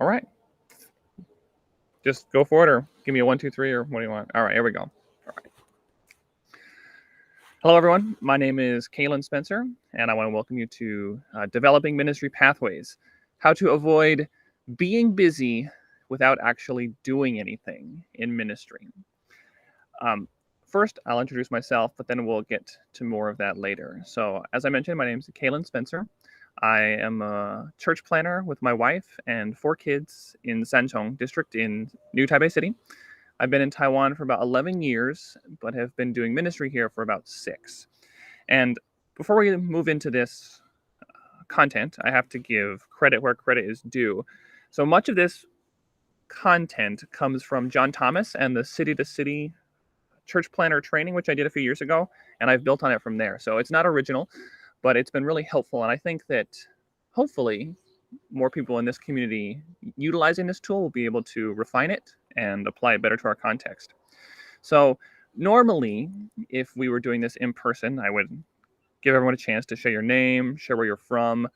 All right. Just go for it, or give me a 1, 2, 3, or what do you want? All right, here we go. All right. Hello, everyone. My name is Kalen Spencer, and I want to welcome you to Developing Ministry Pathways, how to avoid being busy without actually doing anything in ministry. First, I'll introduce myself, but then we'll get to more of that later. So, as I mentioned, my name is Kalen Spencer. I am a church planner with my wife and 4 kids in Sanchong District in New Taipei City. I've been in Taiwan for about 11 years, but have been doing ministry here for about 6. And before we move into this content, I have to give credit where credit is due. So much of this content comes from John Thomas and the City to City church planner training, which I did a few years ago, and I've built on it from there. So it's not original, but it's been really helpful. And I think that hopefully more people in this community utilizing this tool will be able to refine it and apply it better to our context. So normally, if we were doing this in person, I would give everyone a chance to share your name, share where you're from,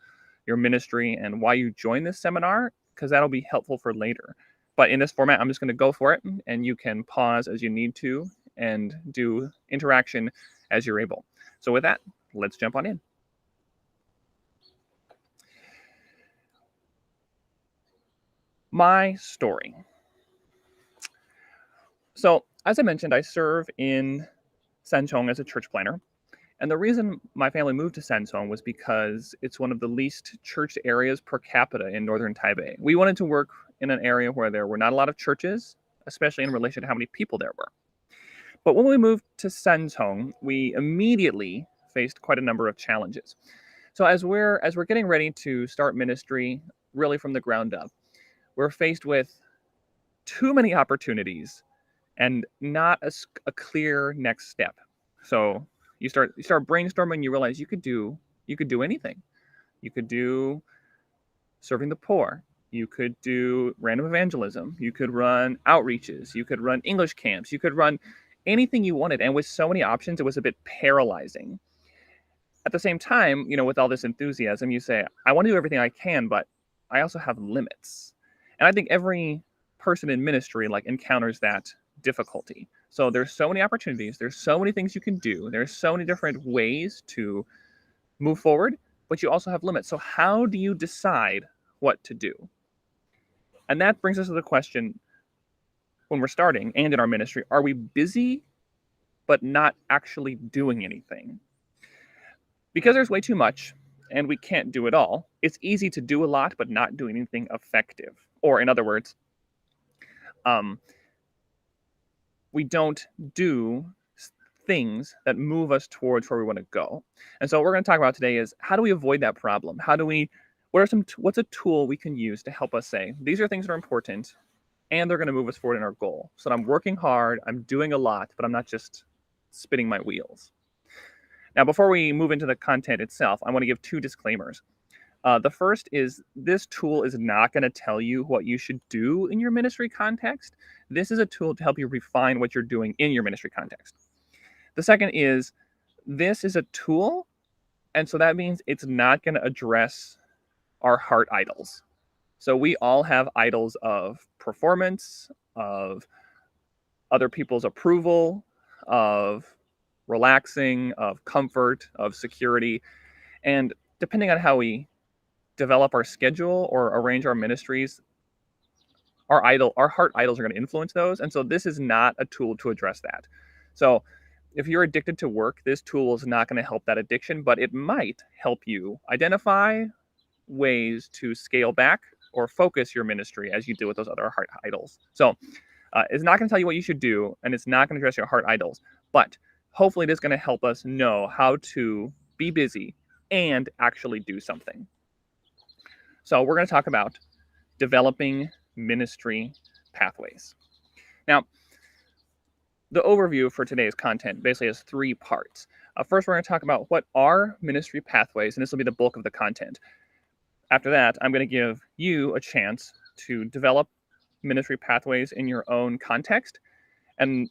your ministry, and why you joined this seminar, because that'll be helpful for later. But in this format, I'm just going to go for it, and you can pause as you need to and do interaction as you're able. So with that, let's jump on in. My story. So as I mentioned, I serve in Sanchong as a church planner. And the reason my family moved to Sanchong was because it's one of the least churched areas per capita in northern Taipei. We wanted to work in an area where there were not a lot of churches, especially in relation to how many people there were. But when we moved to Sanchong, we immediately faced quite a number of challenges. So as we're getting ready to start ministry really from the ground up, we're faced with too many opportunities and not a clear next step. So you start brainstorming, you realize you could do anything. You could do serving the poor. You could do random evangelism. You could run outreaches. You could run English camps. You could run anything you wanted. And with so many options, it was a bit paralyzing. At the same time, with all this enthusiasm, you say, I want to do everything I can, but I also have limits. And I think every person in ministry encounters that difficulty. So there's so many opportunities. There's so many things you can do. There's so many different ways to move forward, but you also have limits. So how do you decide what to do? And that brings us to the question, when we're starting and in our ministry, are we busy but not actually doing anything? Because there's way too much and we can't do it all, it's easy to do a lot but not do anything effective. Or in other words, we don't do things that move us towards where we want to go. And so what we're going to talk about today is, how do we avoid that problem? What's a tool we can use to help us say, these are things that are important and they're going to move us forward in our goal. So that I'm working hard, I'm doing a lot, but I'm not just spinning my wheels. Now, before we move into the content itself, I want to give 2 disclaimers. The first is, this tool is not going to tell you what you should do in your ministry context. This is a tool to help you refine what you're doing in your ministry context. The second is, this is a tool, and so that means it's not going to address our heart idols. So we all have idols of performance, of other people's approval, of relaxing, of comfort, of security. And depending on how we develop our schedule or arrange our ministries, our heart idols are going to influence those. And so this is not a tool to address that. So if you're addicted to work, this tool is not going to help that addiction, but it might help you identify ways to scale back or focus your ministry as you deal with those other heart idols. So it's not going to tell you what you should do, and it's not going to address your heart idols, but hopefully it is going to help us know how to be busy and actually do something. So we're going to talk about developing ministry pathways. Now, the overview for today's content basically has 3 parts. First, we're going to talk about what are ministry pathways, and this will be the bulk of the content. After that, I'm going to give you a chance to develop ministry pathways in your own context. And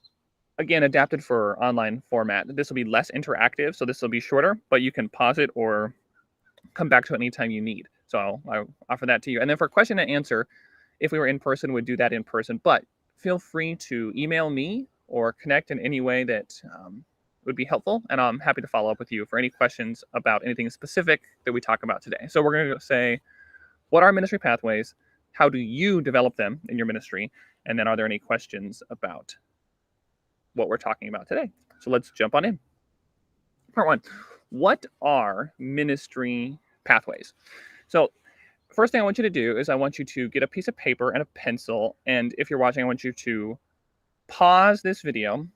again, adapted for online format. This will be less interactive, so this will be shorter, but you can pause it or come back to it anytime you need. So I'll offer that to you. And then for question and answer, if we were in person, would do that in person. But feel free to email me or connect in any way that would be helpful. And I'm happy to follow up with you for any questions about anything specific that we talk about today. So we're going to say, what are ministry pathways? How do you develop them in your ministry? And then are there any questions about what we're talking about today? So let's jump on in. Part one, what are ministry pathways? So first thing I want you to do is I want you to get a piece of paper and a pencil. And if you're watching, I want you to pause this video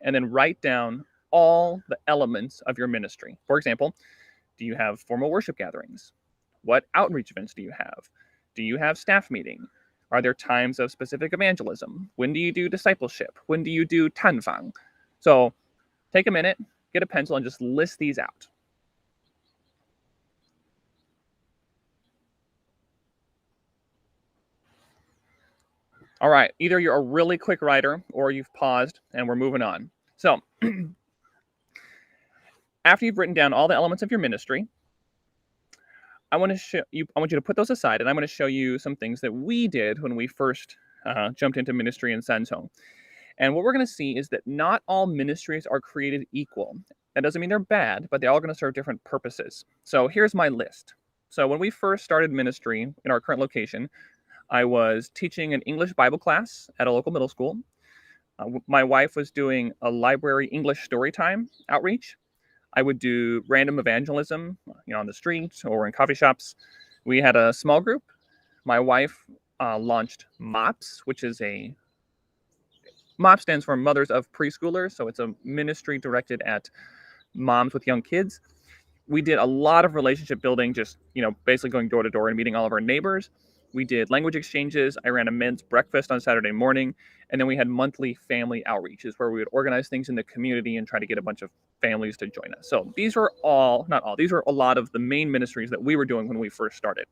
and then write down all the elements of your ministry. For example, do you have formal worship gatherings? What outreach events do you have? Do you have staff meeting? Are there times of specific evangelism? When do you do discipleship? When do you do tanfang? So take a minute, get a pencil, and just list these out. All right, either you're a really quick writer or you've paused and we're moving on. So after you've written down all the elements of your ministry, I want you to put those aside, and I'm going to show you some things that we did when we first jumped into ministry in Sanzong. And what we're going to see is that not all ministries are created equal. That doesn't mean they're bad, but they're all going to serve different purposes. So here's my list. So when we first started ministry in our current location, I was teaching an English Bible class at a local middle school. My wife was doing a library English story time outreach. I would do random evangelism, on the streets or in coffee shops. We had a small group. My wife launched MOPS, which is MOPS stands for Mothers of Preschoolers. So it's a ministry directed at moms with young kids. We did a lot of relationship building, just, basically going door to door and meeting all of our neighbors. We did language exchanges. I ran a men's breakfast on Saturday morning. And then we had monthly family outreaches where we would organize things in the community and try to get a bunch of families to join us. So these were these were a lot of the main ministries that we were doing when we first started.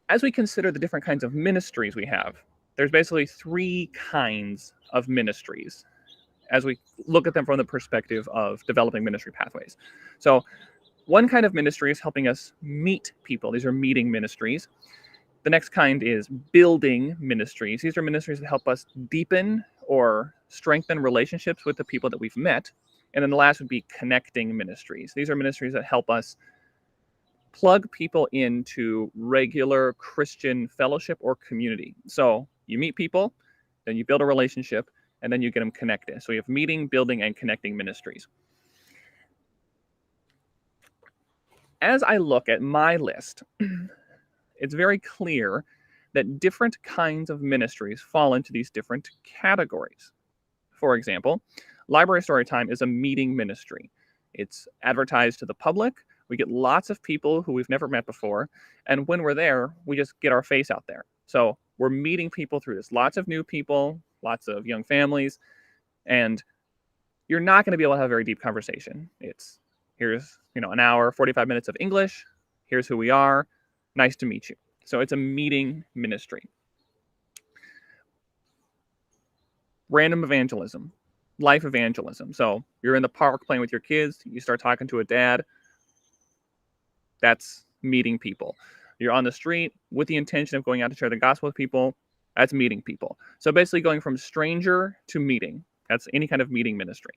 As we consider the different kinds of ministries we have, there's basically three kinds of ministries as we look at them from the perspective of developing ministry pathways. So one kind of ministry is helping us meet people. These are meeting ministries. The next kind is building ministries. These are ministries that help us deepen or strengthen relationships with the people that we've met. And then the last would be connecting ministries. These are ministries that help us plug people into regular Christian fellowship or community. So you meet people, then you build a relationship, and then you get them connected. So we have meeting, building, and connecting ministries. As I look at my list, it's very clear that different kinds of ministries fall into these different categories. For example, Library Storytime is a meeting ministry. It's advertised to the public. We get lots of people who we've never met before. And when we're there, we just get our face out there. So we're meeting people through this. Lots of new people, lots of young families. And you're not going to be able to have a very deep conversation. Here's, an hour, 45 minutes of English. Here's who we are. Nice to meet you. So it's a meeting ministry. Random evangelism, life evangelism. So you're in the park playing with your kids. You start talking to a dad. That's meeting people. You're on the street with the intention of going out to share the gospel with people. That's meeting people. So basically going from stranger to meeting. That's any kind of meeting ministry.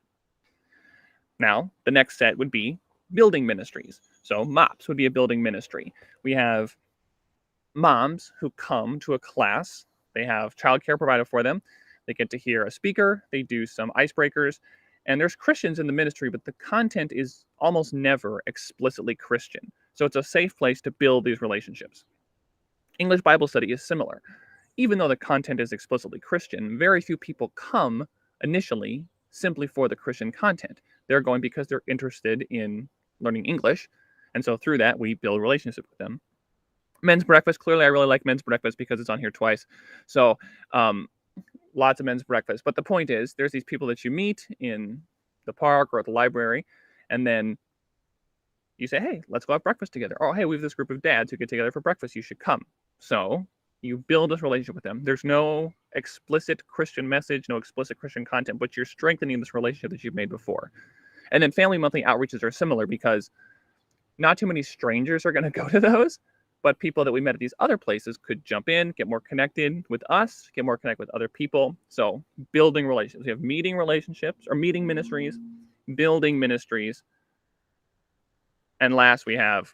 Now, the next set would be building ministries. So MOPS would be a building ministry. We have moms who come to a class. They have childcare provided for them. They get to hear a speaker. They do some icebreakers. And there's Christians in the ministry, but the content is almost never explicitly Christian. So it's a safe place to build these relationships. English Bible study is similar. Even though the content is explicitly Christian, very few people come initially simply for the Christian content. They're going because they're interested in learning English. And so through that, we build relationships with them. Men's breakfast, clearly I really like men's breakfast because it's on here twice. So lots of men's breakfast. But the point is, there's these people that you meet in the park or at the library, and then you say, hey, let's go have breakfast together. Oh, hey, we have this group of dads who get together for breakfast. You should come. So you build this relationship with them. There's no explicit Christian message, no explicit Christian content, but you're strengthening this relationship that you've made before. And then family monthly outreaches are similar because Not too many strangers are going to go to those, but people that we met at these other places could jump in, get more connected with us, get more connected with other people. So building relationships. We have meeting relationships or meeting ministries, building ministries. And last, we have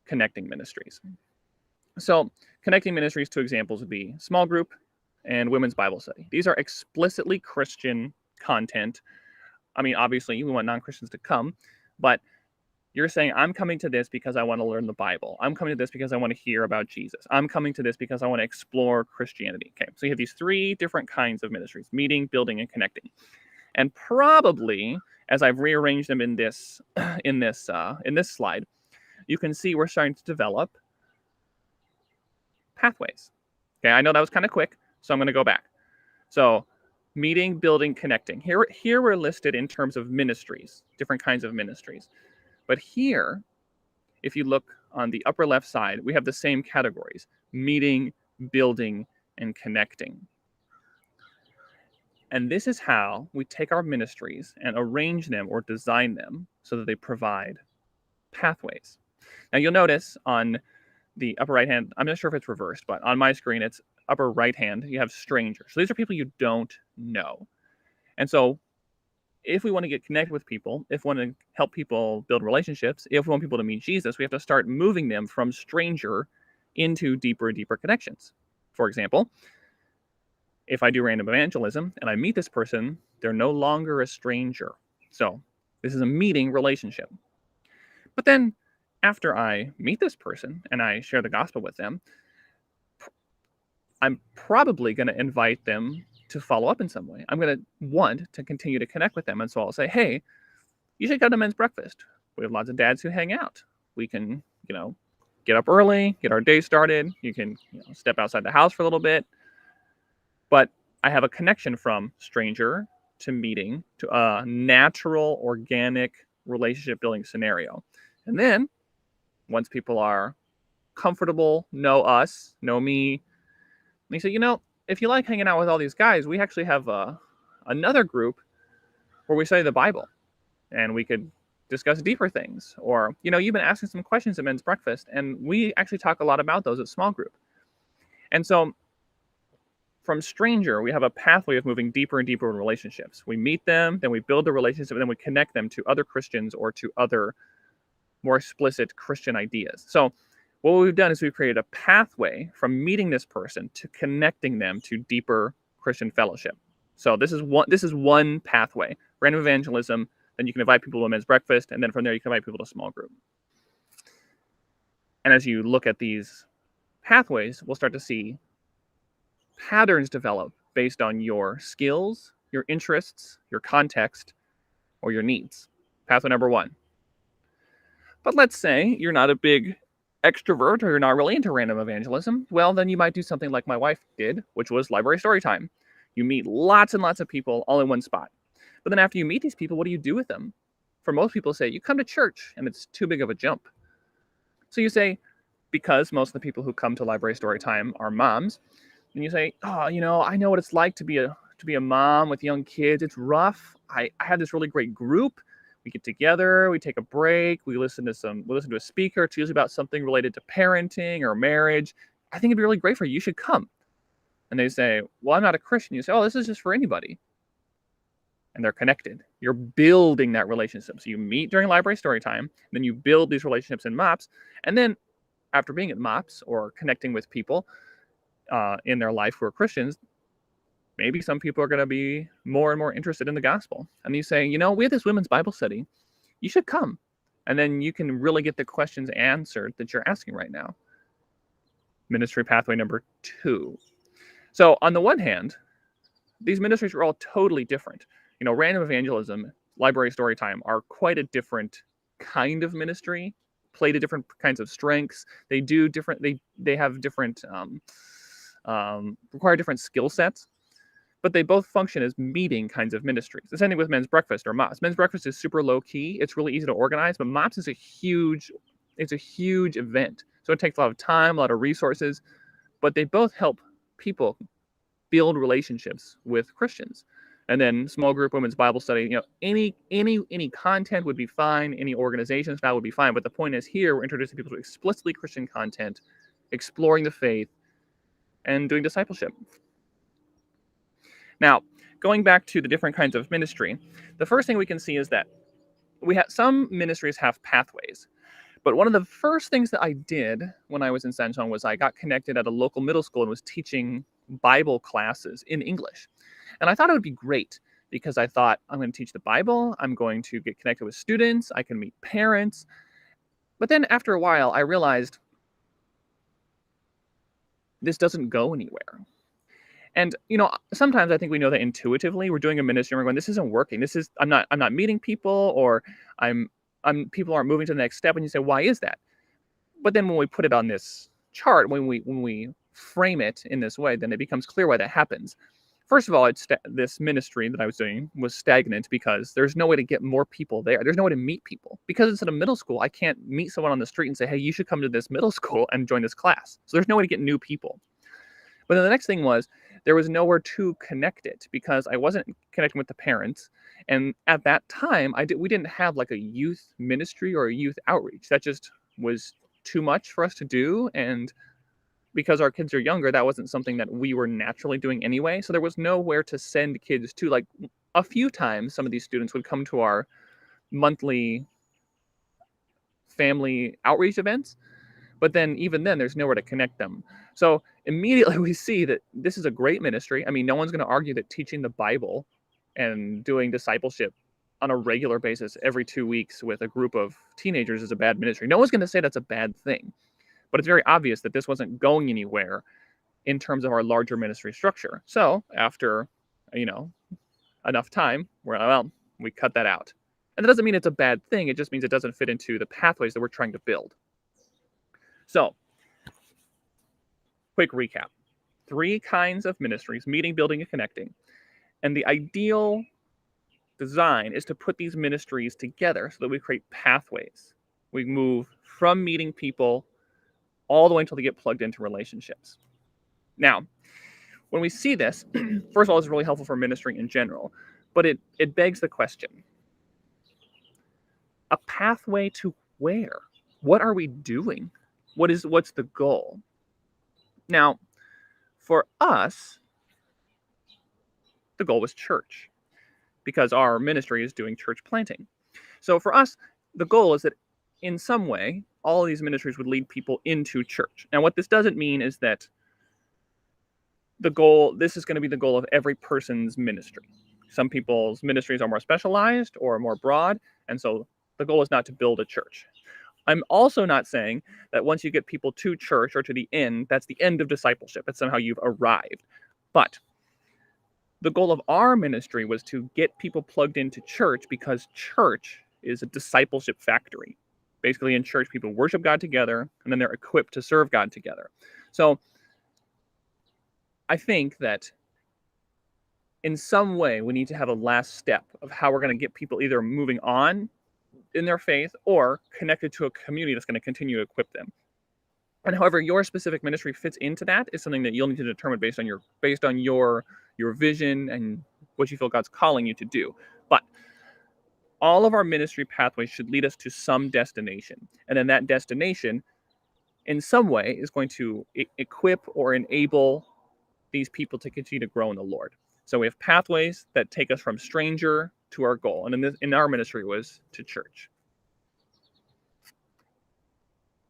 connecting ministries. So connecting ministries, two examples would be small group and women's Bible study. These are explicitly Christian content. I mean, obviously, we want non-Christians to come, but you're saying, I'm coming to this because I want to learn the Bible. I'm coming to this because I want to hear about Jesus. I'm coming to this because I want to explore Christianity. Okay, so you have these three different kinds of ministries: meeting, building, and connecting. And probably, as I've rearranged them in this slide, you can see we're starting to develop pathways. Okay, I know that was kind of quick, so I'm going to go back. So meeting, building, connecting. Here we're listed in terms of ministries, different kinds of ministries. But here, if you look on the upper left side, we have the same categories: meeting, building, and connecting. And this is how we take our ministries and arrange them or design them so that they provide pathways. Now you'll notice on the upper right hand, I'm not sure if it's reversed, but on my screen, it's upper right hand, you have strangers. So these are people you don't know. And so if we want to get connected with people, if we want to help people build relationships, if we want people to meet Jesus, we have to start moving them from stranger into deeper and deeper connections. For example, if I do random evangelism and I meet this person, they're no longer a stranger. So this is a meeting relationship. But then after I meet this person and I share the gospel with them, I'm probably going to invite them to follow up in some way. I'm going to want to continue to connect with them. And so I'll say, hey, you should go to men's breakfast. We have lots of dads who hang out. We can, get up early, get our day started. You can step outside the house for a little bit. But I have a connection from stranger to meeting to a natural, organic relationship building scenario. And then once people are comfortable, know us, know me, they say, if you like hanging out with all these guys, we actually have another group where we study the Bible and we could discuss deeper things. Or, you've been asking some questions at men's breakfast and we actually talk a lot about those at small group. And so from stranger, we have a pathway of moving deeper and deeper in relationships. We meet them, then we build the relationship, and then we connect them to other Christians or to other more explicit Christian ideas. So what we've done is we've created a pathway from meeting this person to connecting them to deeper Christian fellowship. So this is one pathway: random evangelism. Then you can invite people to a men's breakfast, and then from there you can invite people to a small group. And as you look at these pathways, we'll start to see patterns develop based on your skills, your interests, your context, or your needs. Pathway number one. But let's say you're not a big extrovert or you're not really into random evangelism. Well, then you might do something like my wife did, which was library story time. You meet lots and lots of people all in one spot. But then after you meet these people, what do you do with them? For most people say, you come to church, and it's too big of a jump. So you say, because most of the people who come to library story time are moms, and you say, I know what it's like to be a mom with young kids. It's rough. I have this really great group. We get together, we take a break, we listen to a speaker. It's usually about something related to parenting or marriage. I think it'd be really great for you. You should come. And they say, well, I'm not a Christian. You say, oh, this is just for anybody. And they're connected. You're building that relationship. So you meet during library story time, then you build these relationships in MOPS. And then after being at MOPS or connecting with people in their life who are Christians, maybe some people are going to be more and more interested in the gospel. And you say, we have this women's Bible study. You should come. And then you can really get the questions answered that you're asking right now. Ministry pathway number 2. So on the one hand, these ministries are all totally different. Random evangelism, library story time are quite a different kind of ministry, play to different kinds of strengths. They do different, they have different, require different skill sets. But they both function as meeting kinds of ministries. The same thing with men's breakfast or MOPS. Men's breakfast is super low key. It's really easy to organize, but MOPS is a huge event. So it takes a lot of time, a lot of resources, but they both help people build relationships with Christians. And then small group women's Bible study, any content would be fine, any organization style would be fine. But the point is here, we're introducing people to explicitly Christian content, exploring the faith, and doing discipleship. Now, going back to the different kinds of ministry, the first thing we can see is that some ministries have pathways. But one of the first things that I did when I was in Sanchong was I got connected at a local middle school and was teaching Bible classes in English. And I thought it would be great because I thought, I'm going to teach the Bible, I'm going to get connected with students, I can meet parents. But then after a while, I realized this doesn't go anywhere. And sometimes I think we know that intuitively. We're doing a ministry and we're going, this isn't working. I'm not meeting people, or people aren't moving to the next step. And you say, why is that? But then when we put it on this chart, when we frame it in this way, then it becomes clear why that happens. First of all, this ministry that I was doing was stagnant because there's no way to get more people there. There's no way to meet people. Because it's at a middle school, I can't meet someone on the street and say, hey, you should come to this middle school and join this class. So there's no way to get new people. But then the next thing was there was nowhere to connect it because I wasn't connecting with the parents. And at that time, we didn't have like a youth ministry or a youth outreach. That just was too much for us to do. And because our kids are younger, that wasn't something that we were naturally doing anyway. So there was nowhere to send kids to. Like a few times, some of these students would come to our monthly family outreach events. But then even then, there's nowhere to connect them. So immediately we see that this is a great ministry. I mean, no one's going to argue that teaching the Bible and doing discipleship on a regular basis every 2 weeks with a group of teenagers is a bad ministry. No one's going to say that's a bad thing. But it's very obvious that this wasn't going anywhere in terms of our larger ministry structure. So after, enough time, we cut that out. And that doesn't mean it's a bad thing. It just means it doesn't fit into the pathways that we're trying to build. So, quick recap. 3 kinds of ministries: meeting, building, and connecting. And the ideal design is to put these ministries together so that we create pathways. We move from meeting people all the way until they get plugged into relationships. Now, when we see this, first of all, it's really helpful for ministry in general, but it begs the question: a pathway to where? What are we doing? What's the goal? Now, for us, the goal was church, because our ministry is doing church planting. So for us, the goal is that in some way, all of these ministries would lead people into church. Now, what this doesn't mean is that this is going to be the goal of every person's ministry. Some people's ministries are more specialized or more broad, and so the goal is not to build a church. I'm also not saying that once you get people to church or to the end, that's the end of discipleship. It's somehow you've arrived. But the goal of our ministry was to get people plugged into church, because church is a discipleship factory. Basically, in church, people worship God together, and then they're equipped to serve God together. So I think that in some way, we need to have a last step of how we're going to get people either moving on in their faith or connected to a community that's going to continue to equip them. And however your specific ministry fits into that is something that you'll need to determine based on your vision and what you feel God's calling you to do. But all of our ministry pathways should lead us to some destination. And then that destination, in some way, is going to equip or enable these people to continue to grow in the Lord. So we have pathways that take us from stranger to our goal. And in our ministry was to church.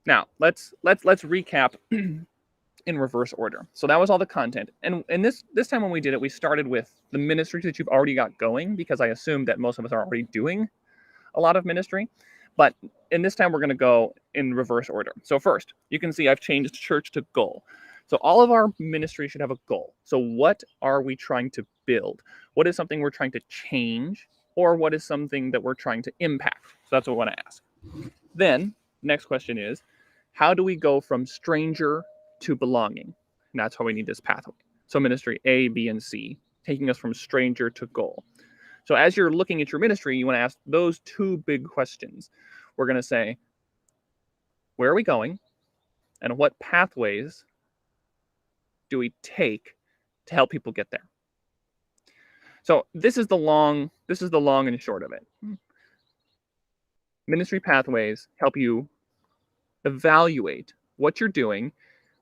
Now, let's recap in reverse order. So that was all the content. And this time when we did it, we started with the ministries that you've already got going, because I assumed that most of us are already doing a lot of ministry. But in this time, we're going to go in reverse order. So first, you can see I've changed church to goal. So all of our ministry should have a goal. So what are we trying to build? What is something we're trying to change? Or what is something that we're trying to impact? So that's what we want to ask. Then, next question is, how do we go from stranger to belonging? And that's how we need this pathway. So ministry A, B, and C, taking us from stranger to goal. So as you're looking at your ministry, you want to ask those 2 big questions. We're going to say, where are we going? And what pathways do we take to help people get there? So this is the long and short of it. Ministry pathways help you evaluate what you're doing,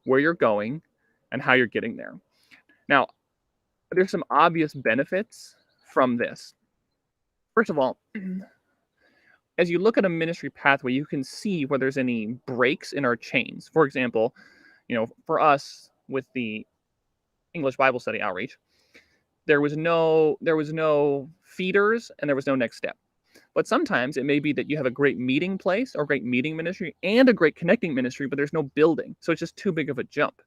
where you're going, and how you're getting there. Now, there's some obvious benefits from this. First of all, as you look at a ministry pathway, you can see where there's any breaks in our chains. For example, for us with the English Bible study outreach, there was no feeders and there was no next step. But sometimes it may be that you have a great meeting place or great meeting ministry and a great connecting ministry, but there's no building. So it's just too big of a jump.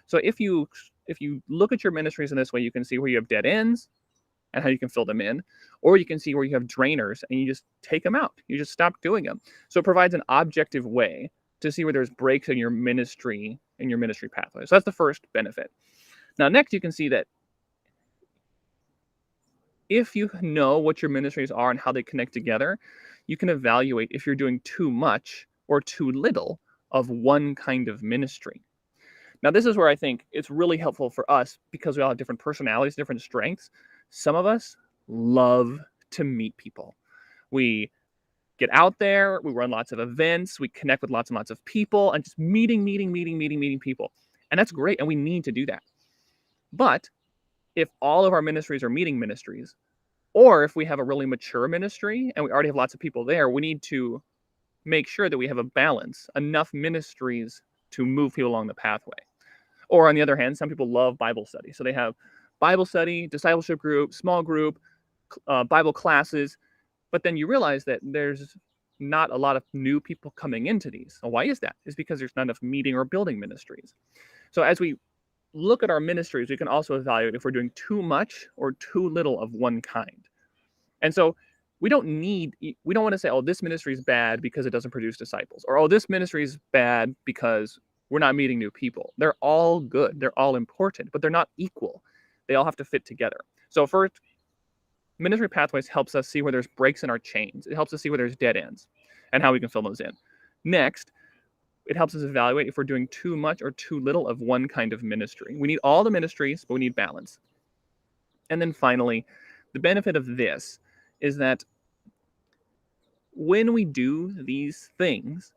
So if you look at your ministries in this way, you can see where you have dead ends and how you can fill them in, or you can see where you have drainers and you just take them out. You just stop doing them. So it provides an objective way to see where there's breaks in your ministry pathway. So that's the first benefit. Now, next, you can see that if you know what your ministries are and how they connect together, you can evaluate if you're doing too much or too little of one kind of ministry. Now, this is where I think it's really helpful for us because we all have different personalities, different strengths. Some of us love to meet people. We get out there, we run lots of events, we connect with lots and lots of people, and just meeting people. And that's great, and we need to do that. But if all of our ministries are meeting ministries, or if we have a really mature ministry and we already have lots of people there, we need to make sure that we have a balance, enough ministries to move people along the pathway. Or on the other hand, some people love Bible study. So they have Bible study, discipleship group, small group, Bible classes. But then you realize that there's not a lot of new people coming into these. Well, why is that? It's because there's not enough meeting or building ministries. So as we look at our ministries, we can also evaluate if we're doing too much or too little of one kind. And so we don't want to say, oh, this ministry is bad because it doesn't produce disciples, or oh, this ministry is bad because we're not meeting new people. They're all good. They're all important, but they're not equal. They all have to fit together. So first, ministry pathways helps us see where there's breaks in our chains. It helps us see where there's dead ends and how we can fill those in. Next, it helps us evaluate if we're doing too much or too little of one kind of ministry. We need all the ministries, but we need balance. And then finally, the benefit of this is that when we do these things,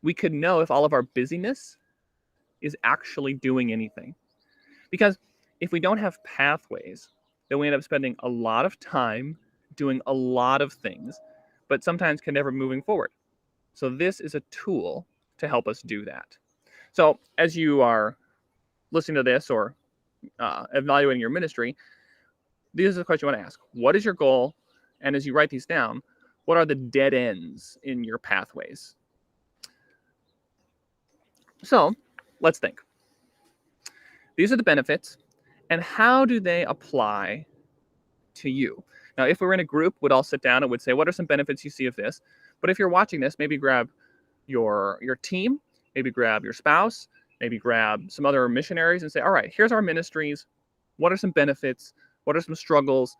we could know if all of our busyness is actually doing anything. Because if we don't have pathways, then we end up spending a lot of time doing a lot of things, but sometimes can never moving forward. So this is a tool to help us do that. So as you are listening to this or evaluating your ministry, these are the questions you want to ask. What is your goal? And as you write these down, what are the dead ends in your pathways? So let's think. These are the benefits, and how do they apply to you? Now, if we were in a group, we'd all sit down and would say, what are some benefits you see of this? But if you're watching this, maybe grab your team, maybe grab your spouse, maybe grab some other missionaries and say, all right, here's our ministries. What are some benefits? What are some struggles?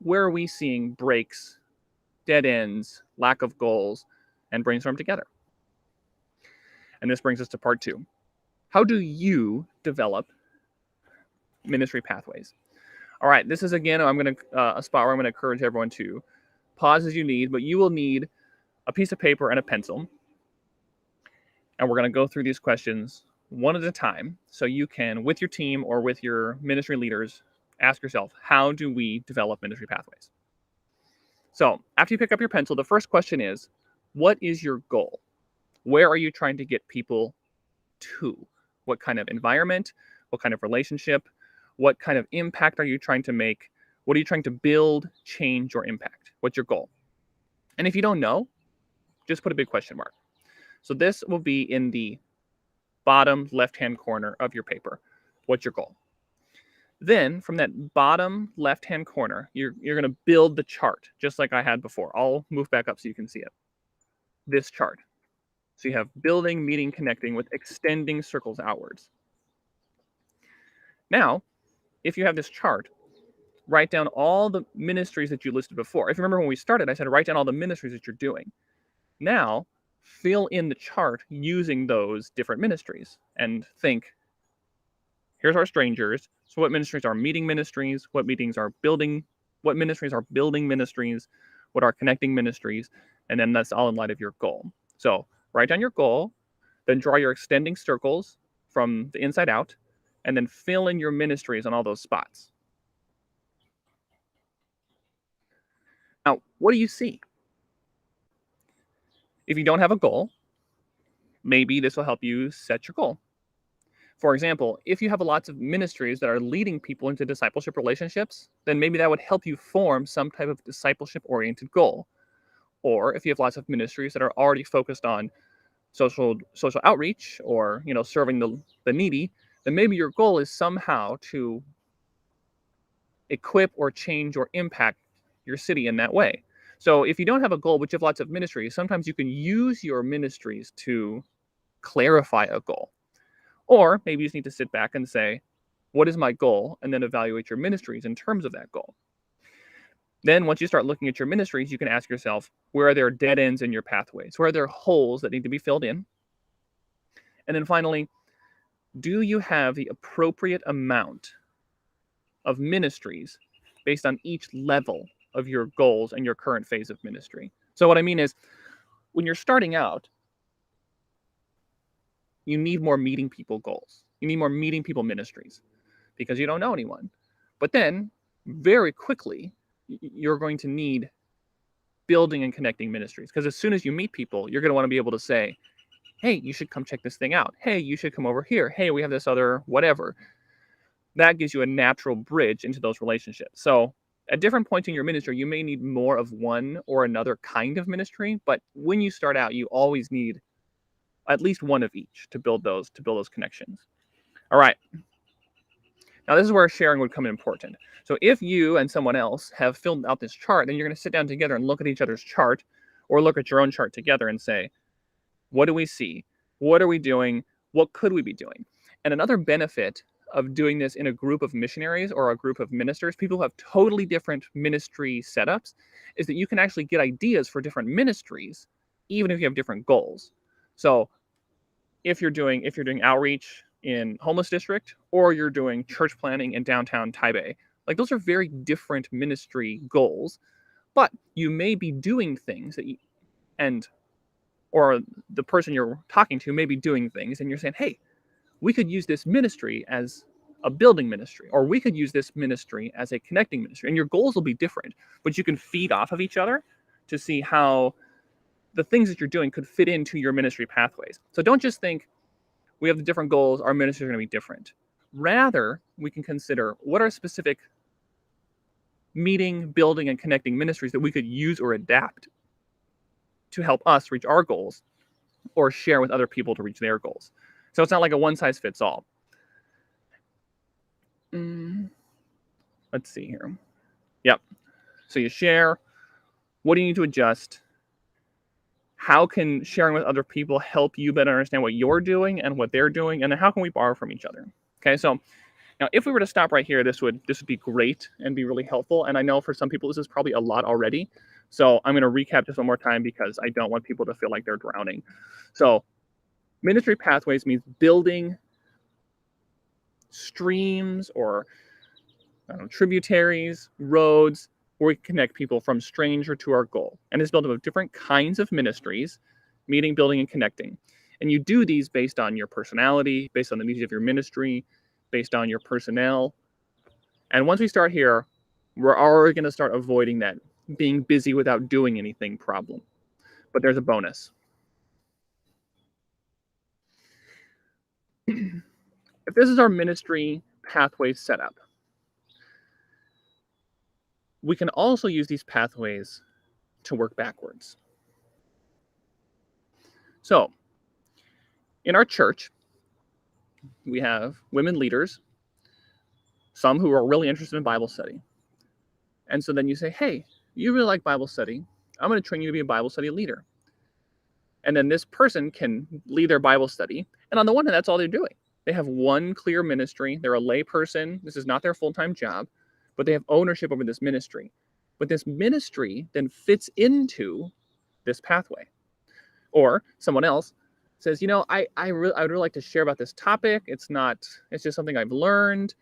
Where are we seeing breaks, dead ends, lack of goals, and brainstorm together? And this brings us to part 2. How do you develop ministry pathways? All right, this is again, a spot where I'm going to encourage everyone to pause as you need, but you will need a piece of paper and a pencil. And we're going to go through these questions one at a time. So you can, with your team or with your ministry leaders, ask yourself, how do we develop ministry pathways? So after you pick up your pencil, the first question is, what is your goal? Where are you trying to get people to? What kind of environment? What kind of relationship? What kind of impact are you trying to make? What are you trying to build, change, or impact? What's your goal? And if you don't know, just put a big question mark. So this will be in the bottom left-hand corner of your paper. What's your goal? Then from that bottom left-hand corner, you're going to build the chart, just like I had before. I'll move back up so you can see it. This chart. So you have building, meeting, connecting with extending circles outwards. Now, if you have this chart, write down all the ministries that you listed before. If you remember when we started, I said write down all the ministries that you're doing. Now, fill in the chart using those different ministries and think, Here's our strangers. So what ministries are meeting ministries? What ministries are building ministries? What are connecting ministries? And then that's all in light of your goal. So write down your goal, then draw your extending circles from the inside out, and then fill in your ministries on all those spots. Now, what do you see? If you don't have a goal, maybe this will help you set your goal. For example, if you have lots of ministries that are leading people into discipleship relationships, then maybe that would help you form some type of discipleship-oriented goal. Or if you have lots of ministries that are already focused on social outreach or serving the needy, then maybe your goal is somehow to equip or change or impact your city in that way. So if you don't have a goal, but you have lots of ministries, sometimes you can use your ministries to clarify a goal. Or maybe you just need to sit back and say, what is my goal? And then evaluate your ministries in terms of that goal. Then once you start looking at your ministries, you can ask yourself, where are there dead ends in your pathways? Where are there holes that need to be filled in? And then finally, do you have the appropriate amount of ministries based on each level of your goals and your current phase of ministry? So what I mean is, when you're starting out, you need more meeting people goals. You need more meeting people ministries because you don't know anyone. But then very quickly, you're going to need building and connecting ministries, because as soon as you meet people, you're going to want to be able to say, hey, you should come check this thing out. Hey, you should come over here. Hey, we have this other whatever. That gives you a natural bridge into those relationships. So at different points in your ministry, you may need more of one or another kind of ministry, but when you start out, you always need at least one of each to build those connections. All right. Now, this is where sharing would come in important. So if you and someone else have filled out this chart, then you're going to sit down together and look at each other's chart, or look at your own chart together and say, what do we see? What are we doing? What could we be doing? And another benefit of doing this in a group of missionaries or a group of ministers, people who have totally different ministry setups, is that you can actually get ideas for different ministries, even if you have different goals. So if you're doing outreach in homeless district, or you're doing church planning in downtown Taipei, like those are very different ministry goals, but you may be doing things or the person you're talking to may be doing things, and you're saying, hey, we could use this ministry as a building ministry, or we could use this ministry as a connecting ministry. And your goals will be different, but you can feed off of each other to see how the things that you're doing could fit into your ministry pathways. So don't just think, we have the different goals, our ministries are going to be different. Rather, we can consider what are specific meeting, building, and connecting ministries that we could use or adapt to help us reach our goals, or share with other people to reach their goals. So it's not like a one-size-fits-all. Let's see here. Yep. So you share. What do you need to adjust? How can sharing with other people help you better understand what you're doing and what they're doing? And then how can we borrow from each other? Okay, so now if we were to stop right here, this would be great and be really helpful. And I know for some people, this is probably a lot already. So I'm going to recap just one more time because I don't want people to feel like they're drowning. So ministry pathways means building streams or tributaries, roads, where we connect people from stranger to our goal. And it's built up of different kinds of ministries, meeting, building, and connecting. And you do these based on your personality, based on the needs of your ministry, based on your personnel. And once we start here, we're already going to start avoiding that being busy without doing anything problem. But there's a bonus. If this is our ministry pathway setup, we can also use these pathways to work backwards. So, in our church, we have women leaders, some who are really interested in Bible study. And so then you say, hey, you really like Bible study. I'm going to train you to be a Bible study leader. And then this person can lead their Bible study. And on the one hand, that's all they're doing. They have one clear ministry. They're a lay person. This is not their full-time job, but they have ownership over this ministry. But this ministry then fits into this pathway. Or someone else says, I would really like to share about this topic. It's just something I've learned.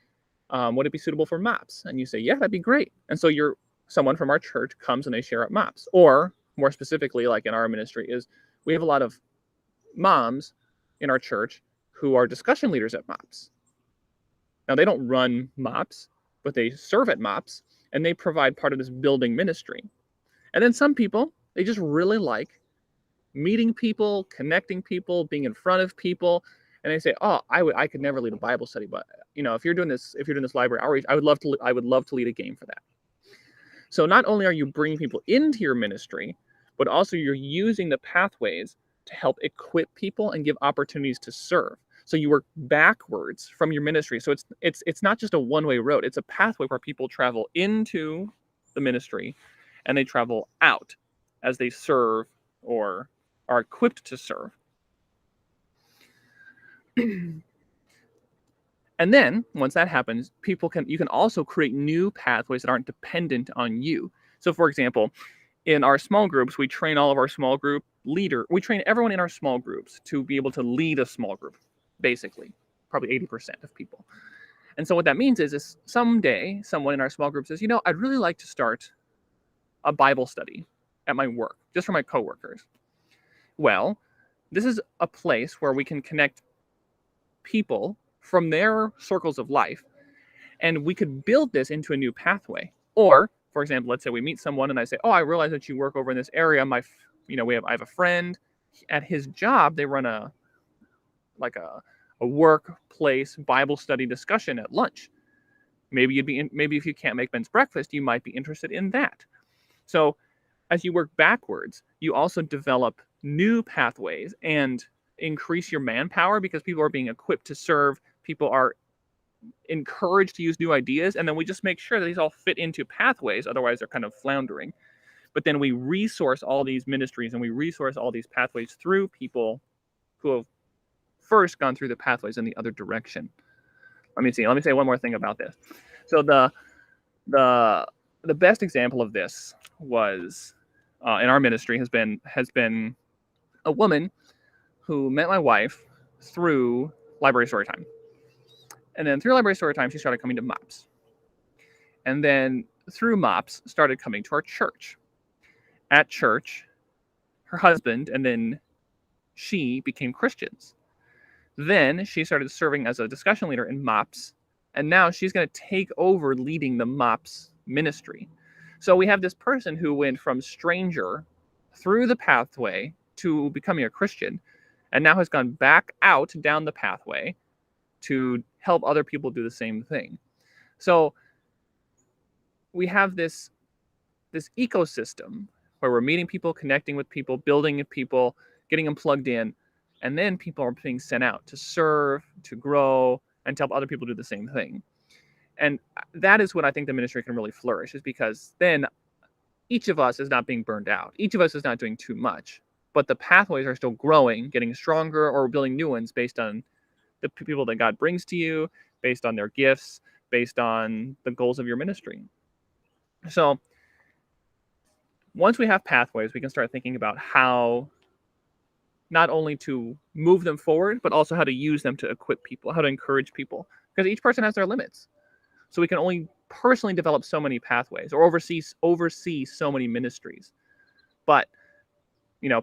Would it be suitable for MOPS? And you say, yeah, that'd be great. And so someone from our church comes and they share at MOPS. Or more specifically, like in our ministry, is we have a lot of moms in our church who are discussion leaders at MOPS. Now, they don't run MOPS, but they serve at MOPS, and they provide part of this building ministry. And then some people, they just really like meeting people, connecting people, being in front of people, and they say, "Oh, I could never lead a Bible study, but if you're doing this library outreach, I would love to lead a game for that." So not only are you bringing people into your ministry, but also you're using the pathways to help equip people and give opportunities to serve. So you work backwards from your ministry. So it's not just a one-way road. It's a pathway where people travel into the ministry and they travel out as they serve or are equipped to serve. And then once that happens, you can also create new pathways that aren't dependent on you. So for example, in our small groups, we train all of our small group we train everyone in our small groups to be able to lead a small group, basically, probably 80% of people. And so what that means is someday someone in our small group says, I'd really like to start a Bible study at my work, just for my coworkers. Well, this is a place where we can connect people from their circles of life, and we could build this into a new pathway. Or, for example, let's say we meet someone and I say, "Oh, I realize that you work over in this area. I have a friend at his job. They run a workplace Bible study discussion at lunch. Maybe if you can't make men's breakfast, you might be interested in that." So, as you work backwards, you also develop new pathways and increase your manpower because people are being equipped to serve. People are encouraged to use new ideas, and then we just make sure that these all fit into pathways. Otherwise, they're kind of floundering. But then we resource all these ministries and we resource all these pathways through people who have first gone through the pathways in the other direction. Let me say one more thing about this. So the best example of this was in our ministry has been a woman who met my wife through library story time. And then through library story time, she started coming to MOPS. And then through MOPS, started coming to our church. At church, her husband and then she became Christians. Then she started serving as a discussion leader in MOPS. And now she's going to take over leading the MOPS ministry. So we have this person who went from stranger through the pathway to becoming a Christian, and now has gone back out down the pathway to help other people do the same thing. So we have this ecosystem where we're meeting people, connecting with people, building with people, getting them plugged in, and then people are being sent out to serve, to grow, and to help other people do the same thing. And that is when I think the ministry can really flourish, is because then each of us is not being burned out. Each of us is not doing too much, but the pathways are still growing, getting stronger, or building new ones based on the people that God brings to you, based on their gifts, based on the goals of your ministry. So once we have pathways, we can start thinking about how not only to move them forward, but also how to use them to equip people, how to encourage people, because each person has their limits. So we can only personally develop so many pathways or oversee so many ministries. But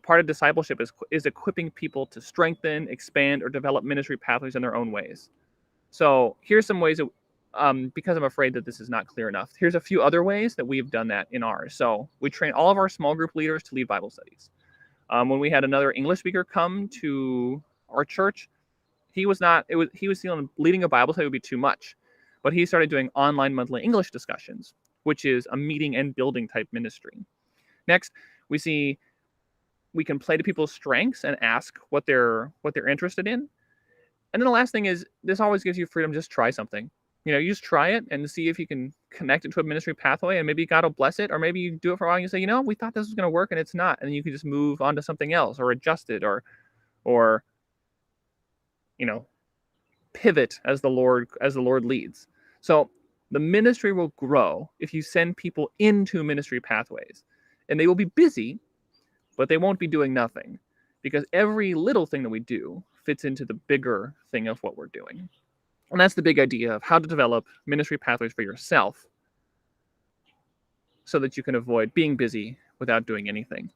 part of discipleship is equipping people to strengthen, expand, or develop ministry pathways in their own ways. So here's some ways that, because I'm afraid that this is not clear enough, here's a few other ways that we've done that in ours. So we train all of our small group leaders to lead Bible studies. When we had another English speaker come to our church, he was feeling leading a Bible study would be too much, but he started doing online monthly English discussions, which is a meeting and building type ministry. Next, we can play to people's strengths and ask what they're interested in. And then the last thing is, this always gives you freedom. Just try something. You just try it and see if you can connect it to a ministry pathway, and maybe God will bless it, or maybe you do it for a while and you say, we thought this was going to work and it's not. And then you can just move on to something else or adjust it or pivot as the Lord leads. So the ministry will grow if you send people into ministry pathways, and they will be busy, but they won't be doing nothing, because every little thing that we do fits into the bigger thing of what we're doing. And that's the big idea of how to develop ministry pathways for yourself so that you can avoid being busy without doing anything.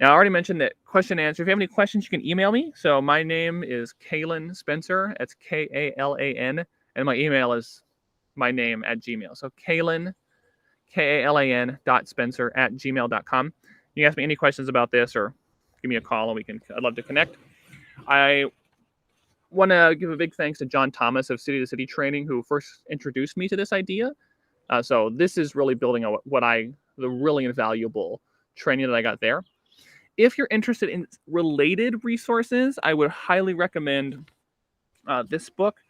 Now, I already mentioned that question and answer. If you have any questions, you can email me. So my name is Kalan Spencer. That's Kalan. And my email is my name at Gmail. So Kalan, Kalan.Spencer@gmail.com. You can ask me any questions about this or give me a call and I'd love to connect. I want to give a big thanks to John Thomas of City to City Training, who first introduced me to this idea. So this is really building on the really invaluable training that I got there. If you're interested in related resources, I would highly recommend this book.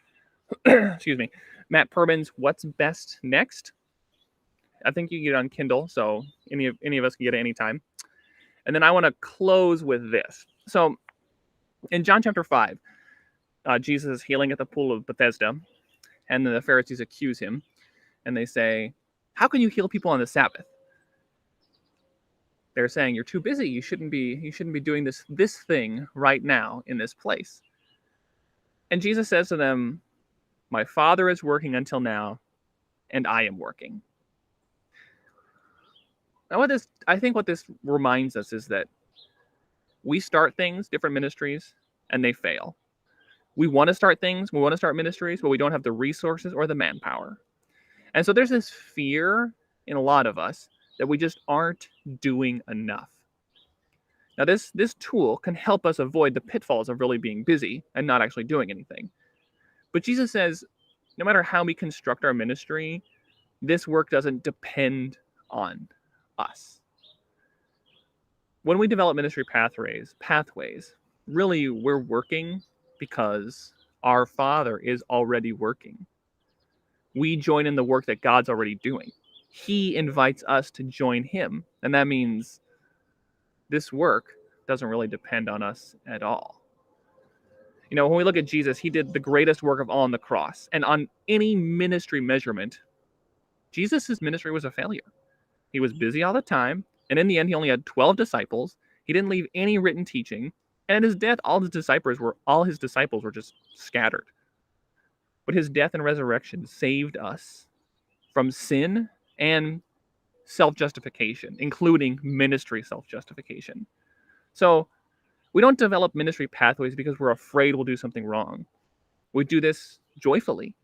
Excuse me, Matt Perman's "What's Best Next." I think you can get it on Kindle, so any of us can get it anytime. And then I want to close with this. So in John chapter 5, Jesus is healing at the pool of Bethesda, and the Pharisees accuse him, and they say, "How can you heal people on the Sabbath?" They're saying, "You're too busy. You shouldn't be doing this thing right now in this place." And Jesus says to them, "My Father is working until now, and I am working." Now, I think what this reminds us is that we start things, different ministries, and they fail. We want to start things, we want to start ministries, but we don't have the resources or the manpower. And so there's this fear in a lot of us that we just aren't doing enough. Now, this tool can help us avoid the pitfalls of really being busy and not actually doing anything. But Jesus says, no matter how we construct our ministry, this work doesn't depend on us. When we develop ministry pathways, really we're working because our Father is already working. We join in the work that God's already doing. He invites us to join him, and that means this work doesn't really depend on us at all. You know, when we look at Jesus, he did the greatest work of all on the cross, and on any ministry measurement, Jesus' ministry was a failure. He was busy all the time, and in the end, he only had 12 disciples. He didn't leave any written teaching, and at his death, all his disciples were just scattered. But his death and resurrection saved us from sin and self-justification, including ministry self-justification. So we don't develop ministry pathways because we're afraid we'll do something wrong. We do this joyfully,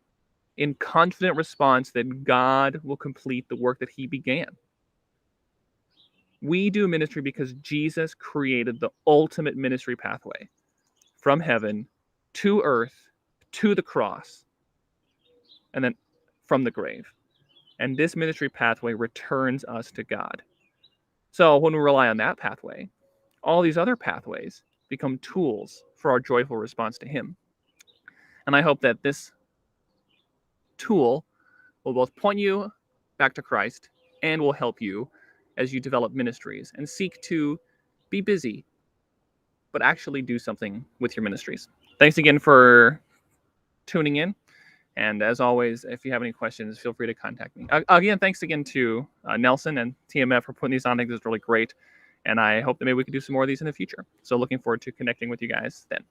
in confident response that God will complete the work that he began. We do ministry because Jesus created the ultimate ministry pathway from heaven to earth, to the cross, and then from the grave. And this ministry pathway returns us to God. So when we rely on that pathway, all these other pathways become tools for our joyful response to him. And I hope that this tool will both point you back to Christ and will help you as you develop ministries and seek to be busy, but actually do something with your ministries. Thanks again for tuning in. And as always, if you have any questions, feel free to contact me. Again, thanks again to Nelson and TMF for putting these on. I think it's really great. And I hope that maybe we can do some more of these in the future. So looking forward to connecting with you guys then.